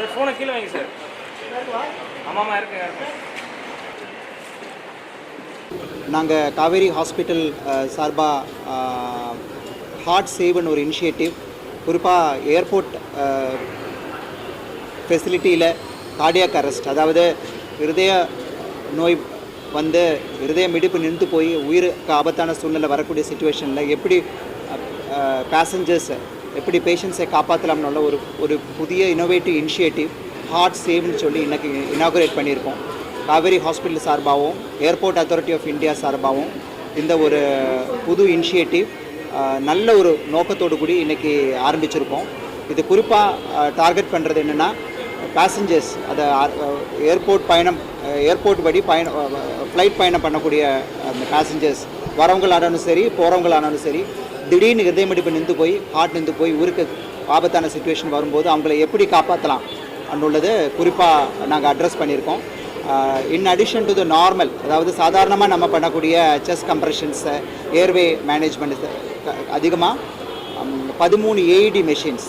Sir ஃபோனை கீழே வைங்க சார். ஆமாம்மா இருக்குங்க. நாங்கள் காவேரி ஹாஸ்பிட்டல் சார்பாக ஹார்ட் சேவ்னு ஒரு இனிஷியேட்டிவ், குறிப்பாக ஏர்போர்ட் ஃபெசிலிட்டியில் கார்டியாக் அரெஸ்ட், அதாவது இருதய நோய் வந்து இருதய மிடிப்பு நின்று போய் உயிருக்கு ஆபத்தான சூழ்நிலை வரக்கூடிய சுச்சுவேஷனில் எப்படி பேசஞ்சர்ஸை எப்படி பேஷண்ட்ஸை காப்பாற்றலாம்னு ஒரு புதிய இன்னோவேட்டிவ் இனிஷியேட்டிவ் ஹார்ட் சேவ்னு சொல்லி இன்றைக்கி இனாகுரேட் பண்ணியிருக்கோம். காவேரி ஹாஸ்பிட்டல் சார்பாகவும் ஏர்போர்ட் அத்தாரிட்டி ஆஃப் இந்தியா சார்பாகவும் இந்த ஒரு புது இனிஷியேட்டிவ் நல்ல ஒரு நோக்கத்தோடு கூடி இன்றைக்கி ஆரம்பிச்சிருக்கோம். இது குறிப்பாக டார்கெட் பண்ணுறது என்னென்னா பேசஞ்சர்ஸ், அதை ஏர்போர்ட் வழி ஃப்ளைட் பயணம் பண்ணக்கூடிய அந்த பேசஞ்சர்ஸ் வரவங்களானாலும் சரி போகிறவங்களானாலும் சரி, திடீர்னு இதயமிடிப்பு நின்று போய் ஹார்ட் நின்று போய் ஊருக்கு ஆபத்தான சுச்சுவேஷன் வரும்போது அவங்கள எப்படி காப்பாற்றலாம் அன்னுள்ளது குறிப்பாக நாங்கள் அட்ரஸ் பண்ணியிருக்கோம். In addition to the normal, அதாவது சாதாரணமாக நம்ம பண்ணக்கூடிய செஸ்ட் கம்ப்ரெஷன்ஸை, ஏர்வே மேனேஜ்மெண்ட், அதிகமாக 13 ஏஇடி மெஷின்ஸ்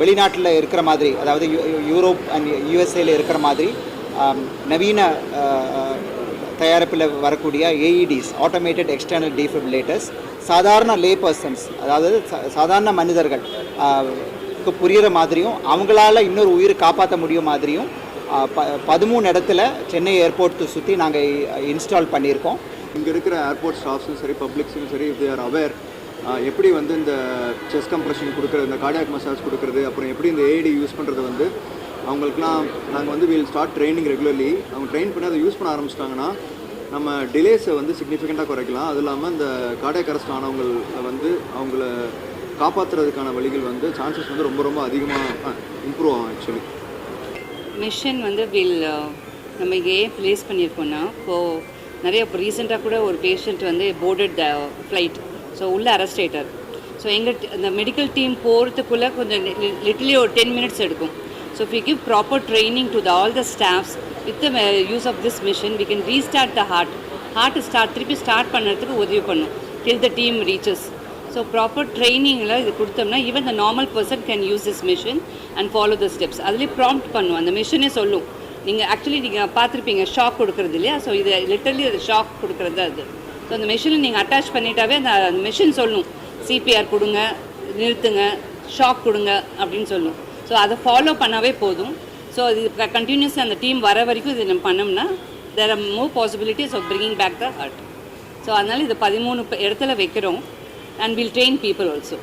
வெளிநாட்டில் இருக்கிற மாதிரி, அதாவது யூரோப் அண்ட் யூஎஸ்ஏல இருக்கிற மாதிரி நவீன தயாரிப்பில் வரக்கூடிய ஏஇடிஸ், ஆட்டோமேட்டட் எக்ஸ்டர்னல் டீஃபிபிரிலேட்டர்ஸ், சாதாரண லே பர்சன்ஸ், அதாவது சாதாரண மனிதர்கள் புரிகிற மாதிரியும் அவங்களால இன்னொரு உயிரை காப்பாற்ற முடியும் மாதிரியும் 13 இடத்துல சென்னை ஏர்போர்ட் சுற்றி நாங்கள் இன்ஸ்டால் பண்ணியிருக்கோம். இங்கே இருக்கிற ஏர்போர்ட் ஸ்டாஃப்ஸும் சரி, பப்ளிக்ஸும் சரி, தே ஆர் அவேர் எப்படி வந்து இந்த செஸ்ட் கம்ப்ரெஷன் கொடுக்குறது, இந்த கார்டியாக் மசாஜ் கொடுக்குறது, அப்புறம் எப்படி இந்த ஏஐடி யூஸ் பண்ணுறது வந்து அவங்களுக்குலாம் நாங்கள் வந்து வில் ஸ்டார்ட் ட்ரைனிங் ரெகுலர்லி. அவங்க ட்ரெயின் பண்ணி அதை யூஸ் பண்ண ஆரம்பிச்சிட்டாங்கன்னா நம்ம டிலேஸை வந்து சிக்னிஃபிகண்ட்டாக குறைக்கலாம். அது இல்லாமல் இந்த கார்டியாக் அரெஸ்ட் ஆனவங்களை வந்து அவங்கள காப்பாற்றுறதுக்கான வழிகள் வந்து சான்சஸ் வந்து ரொம்ப ரொம்ப அதிகமாக இம்ப்ரூவ் ஆகும். ஆக்சுவலி மிஷன் வந்து நம்ம இங்கே ஏன் ப்ளேஸ் பண்ணியிருக்கோன்னா, இப்போது நிறைய இப்போ ரீசெண்டாக கூட ஒரு பேஷண்ட் வந்து போர்டட் த ஃப்ளைட், ஸோ உள்ள அரெஸ்டேட்டர். ஸோ இந்த மெடிக்கல் டீம் போகிறதுக்குள்ளே கொஞ்சம் லிட்டலி ஒரு 10 minutes எடுக்கும். So if we give proper training to all the staffs with the use of this mission, we can restart the heart திருப்பி ஸ்டார்ட் பண்ணுறதுக்கு உதவி பண்ணும் till the team reaches. So proper ட்ரைனிங்கில் இது கொடுத்தோம்னா even the normal person can use this machine and follow the steps. அதுலேயே prompt பண்ணும், அந்த மிஷினே சொல்லும். நீங்கள் பார்த்துருப்பீங்க ஷாக் கொடுக்குறது இல்லையா? ஸோ இது லிட்டரலி அது ஷாக் கொடுக்குறது தான் அது. ஸோ அந்த மிஷினை நீங்கள் அட்டாச் பண்ணிட்டாவே அந்த மிஷின் சொல்லும், சிபிஆர் கொடுங்க, நிறுத்துங்க, ஷாக் கொடுங்க அப்படின்னு சொல்லும். ஸோ அதை ஃபாலோ பண்ணாவே போதும். ஸோ அது கண்டினியூஸாக அந்த டீம் வர வரைக்கும் இது நம்ம பண்ணோம்னா there are more possibilities of bringing back the heart. So அதனால் இது 13 இடத்துல வைக்கிறோம். And we'll train people also.